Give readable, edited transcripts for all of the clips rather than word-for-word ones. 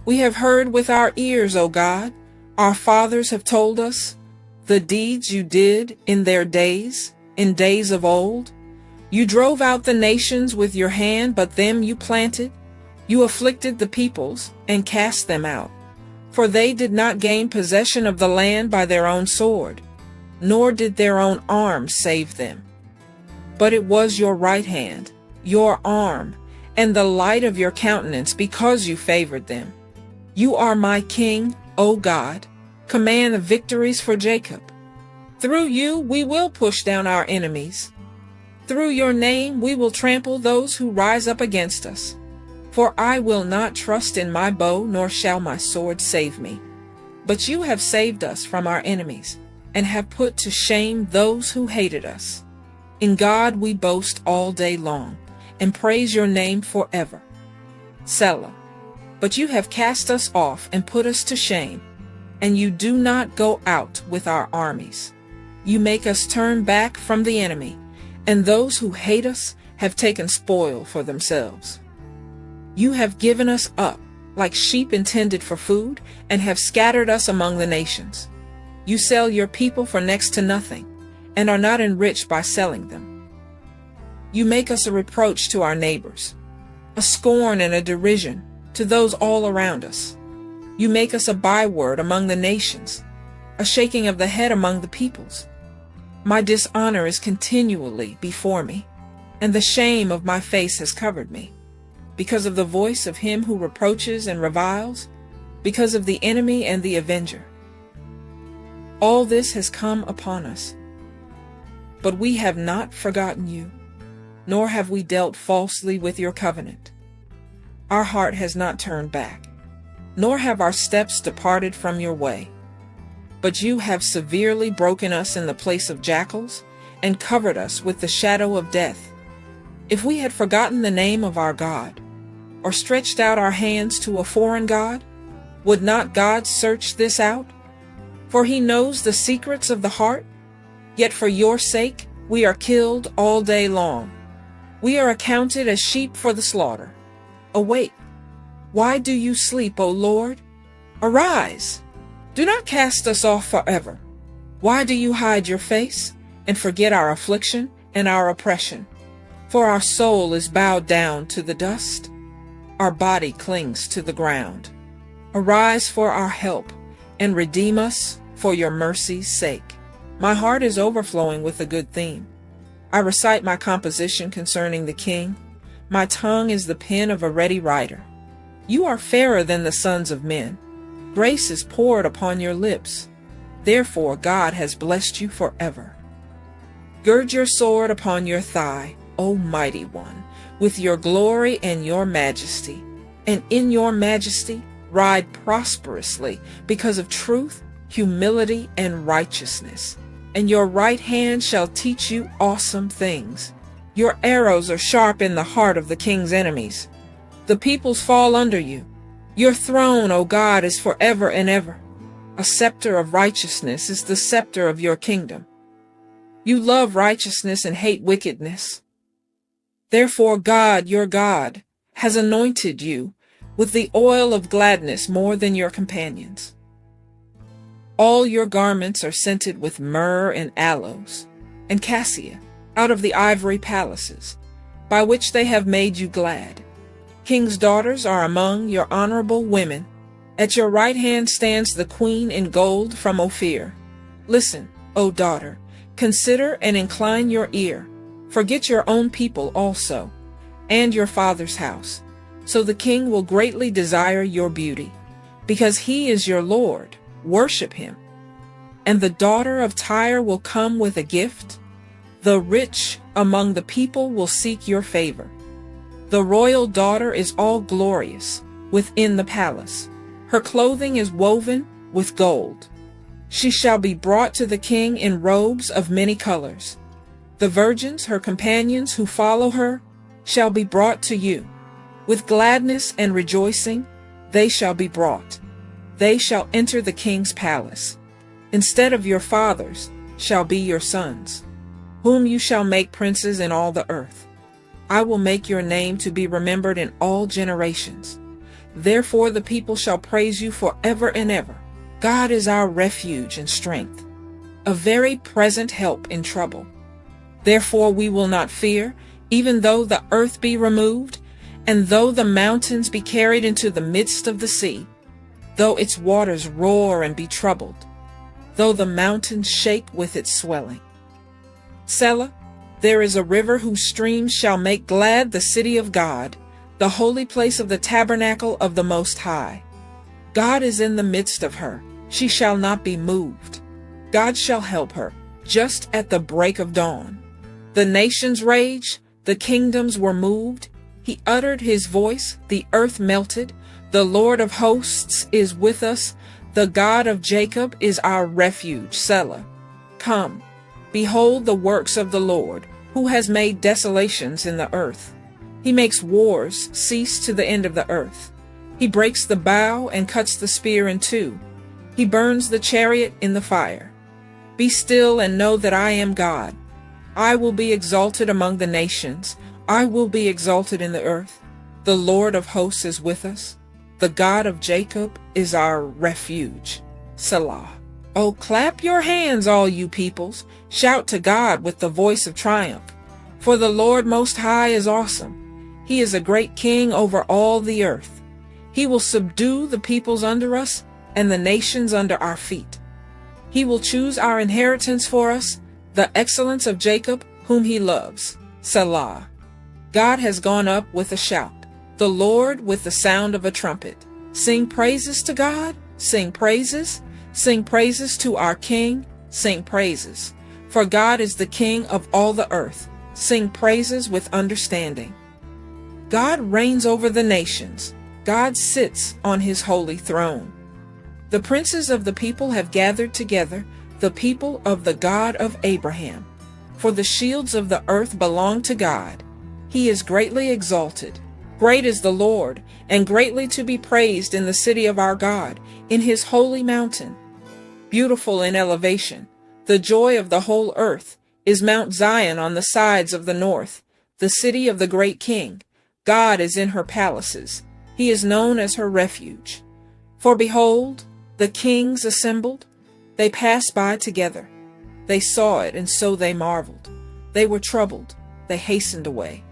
We have heard with our ears, O God. Our fathers have told us the deeds you did in their days, in days of old. You drove out the nations with your hand, but them you planted. You afflicted the peoples and cast them out. For they did not gain possession of the land by their own sword, nor did their own arm save them. But it was your right hand, your arm, and the light of your countenance, because you favored them. You are my King, O God. Command the victories for Jacob. Through you we will push down our enemies. Through your name we will trample those who rise up against us. For I will not trust in my bow, nor shall my sword save me. But you have saved us from our enemies, and have put to shame those who hated us. In God we boast all day long, and praise your name forever. Selah. But you have cast us off and put us to shame, and you do not go out with our armies. You make us turn back from the enemy, and those who hate us have taken spoil for themselves. You have given us up like sheep intended for food, and have scattered us among the nations. You sell your people for next to nothing, and are not enriched by selling them. You make us a reproach to our neighbors, a scorn and a derision to those all around us. You make us a byword among the nations, a shaking of the head among the peoples. My dishonor is continually before me, and the shame of my face has covered me, because of the voice of him who reproaches and reviles, because of the enemy and the avenger. All this has come upon us. But we have not forgotten you, nor have we dealt falsely with your covenant. Our heart has not turned back, nor have our steps departed from your way. But you have severely broken us in the place of jackals, and covered us with the shadow of death. If we had forgotten the name of our God, or stretched out our hands to a foreign god, would not God search this out? For he knows the secrets of the heart. Yet for your sake we are killed all day long. We are accounted as sheep for the slaughter. Awake! Why do you sleep, O Lord? Arise! Do not cast us off forever. Why do you hide your face, and forget our affliction and our oppression? For our soul is bowed down to the dust. Our body clings to the ground. Arise for our help, and redeem us for your mercy's sake. My heart is overflowing with a good theme. I recite my composition concerning the King. My tongue is the pen of a ready writer. You are fairer than the sons of men. Grace is poured upon your lips. Therefore God has blessed you forever. Gird your sword upon your thigh, O mighty one, with your glory and your majesty. And in your majesty ride prosperously because of truth, humility, and righteousness. And your right hand shall teach you awesome things. Your arrows are sharp in the heart of the king's enemies. The peoples fall under you. Your throne, O God, is forever and ever. A scepter of righteousness is the scepter of your kingdom. You love righteousness and hate wickedness. Therefore God, your God, has anointed you with the oil of gladness more than your companions. All your garments are scented with myrrh and aloes and cassia out of the ivory palaces, by which they have made you glad. King's daughters are among your honorable women. At your right hand stands the queen in gold from Ophir. Listen, O daughter, consider and incline your ear. Forget your own people also, and your father's house. So the king will greatly desire your beauty, because he is your Lord. Worship him. And the daughter of Tyre will come with a gift. The rich among the people will seek your favor. The royal daughter is all glorious within the palace. Her clothing is woven with gold. She shall be brought to the king in robes of many colors. The virgins, her companions who follow her, shall be brought to you. With gladness and rejoicing they shall be brought. They shall enter the king's palace. Instead of your fathers shall be your sons, whom you shall make princes in all the earth. I will make your name to be remembered in all generations. Therefore the people shall praise you forever and ever. God is our refuge and strength, a very present help in trouble. Therefore we will not fear, even though the earth be removed, and though the mountains be carried into the midst of the sea, though its waters roar and be troubled, though the mountains shake with its swelling. Selah, there is a river whose streams shall make glad the city of God, the holy place of the tabernacle of the Most High. God is in the midst of her. She shall not be moved. God shall help her, just at the break of dawn. The nations raged, the kingdoms were moved. He uttered his voice, the earth melted. The Lord of hosts is with us. The God of Jacob is our refuge. Selah. Come, behold the works of the Lord, who has made desolations in the earth. He makes wars cease to the end of the earth. He breaks the bow and cuts the spear in two. He burns the chariot in the fire. Be still and know that I am God. I will be exalted among the nations. I will be exalted in the earth. The Lord of hosts is with us. The God of Jacob is our refuge. Selah. Oh, clap your hands, all you peoples. Shout to God with the voice of triumph. For the Lord Most High is awesome. He is a great king over all the earth. He will subdue the peoples under us and the nations under our feet. He will choose our inheritance for us, the excellence of Jacob, whom he loves. Selah. God has gone up with a shout, the Lord with the sound of a trumpet. Sing praises to God, sing praises to our King, sing praises. For God is the King of all the earth. Sing praises with understanding. God reigns over the nations. God sits on his holy throne. The princes of the people have gathered together, the people of the God of Abraham. For the shields of the earth belong to God. He is greatly exalted. Great is the Lord, and greatly to be praised in the city of our God, in his holy mountain. Beautiful in elevation, the joy of the whole earth, is Mount Zion on the sides of the north, the city of the great King. God is in her palaces. He is known as her refuge. For behold, the kings assembled. They passed by together. They saw it, and so they marveled. They were troubled. They hastened away.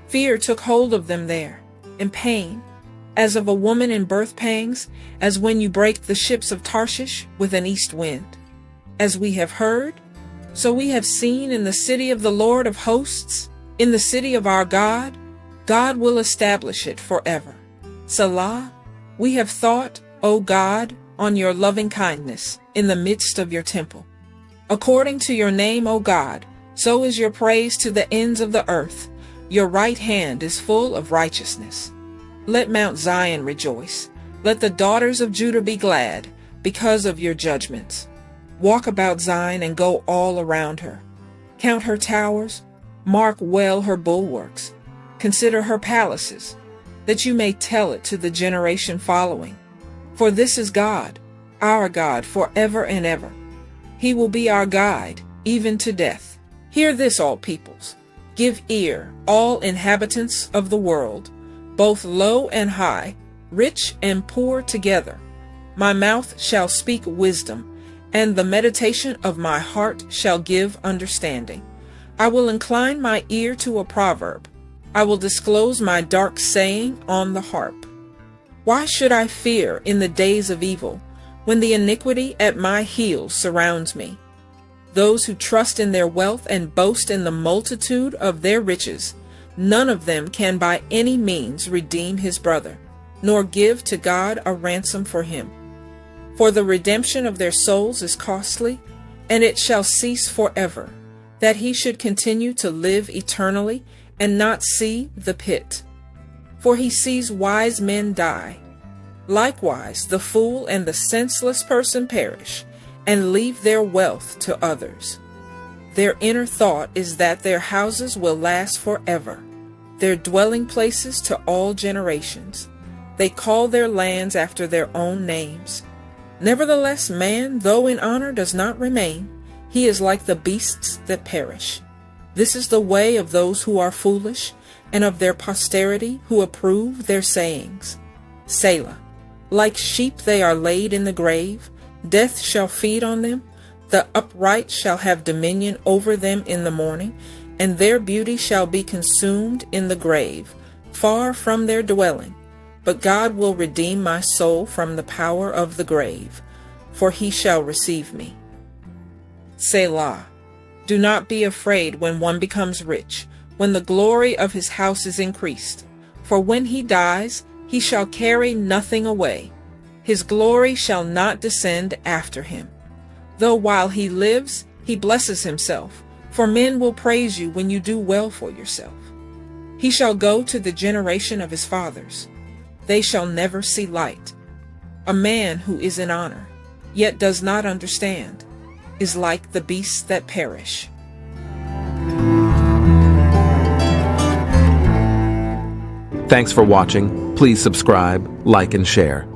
Fear took hold of them there, and pain, as of a woman in birth pangs, as when you break the ships of Tarshish with an east wind. As we have heard, so we have seen in the city of the Lord of hosts, in the city of our God. God will establish it forever. Selah, we have thought, O God, on your loving kindness in the midst of your temple. According to your name, O God, so is your praise to the ends of the earth. Your right hand is full of righteousness. Let Mount Zion rejoice. Let the daughters of Judah be glad because of your judgments. Walk about Zion and go all around her. Count her towers. Mark well her bulwarks. Consider her palaces, that you may tell it to the generation following. For this is God, our God, forever and ever. He will be our guide, even to death. Hear this, all peoples. Give ear, all inhabitants of the world, both low and high, rich and poor together. My mouth shall speak wisdom, and the meditation of my heart shall give understanding. I will incline my ear to a proverb. I will disclose my dark saying on the harp. Why should I fear in the days of evil, when the iniquity at my heels surrounds me? Those who trust in their wealth and boast in the multitude of their riches, none of them can by any means redeem his brother, nor give to God a ransom for him. For the redemption of their souls is costly, and it shall cease forever, that he should continue to live eternally and not see the pit. For he sees wise men die. Likewise, the fool and the senseless person perish, and leave their wealth to others. Their inner thought is that their houses will last forever, their dwelling places to all generations. They call their lands after their own names. Nevertheless, man, though in honor, does not remain. He is like the beasts that perish. This is the way of those who are foolish, and of their posterity who approve their sayings. Selah. Like sheep they are laid in the grave. Death shall feed on them. The upright shall have dominion over them in the morning, and their beauty shall be consumed in the grave, far from their dwelling. But God will redeem my soul from the power of the grave, for he shall receive me. Selah. Do not be afraid when one becomes rich, when the glory of his house is increased. For when he dies, he shall carry nothing away. His glory shall not descend after him. Though while he lives, he blesses himself, for men will praise you when you do well for yourself. He shall go to the generation of his fathers. They shall never see light. A man who is in honor, yet does not understand, is like the beasts that perish. Thanks for watching. Please subscribe, like, and share.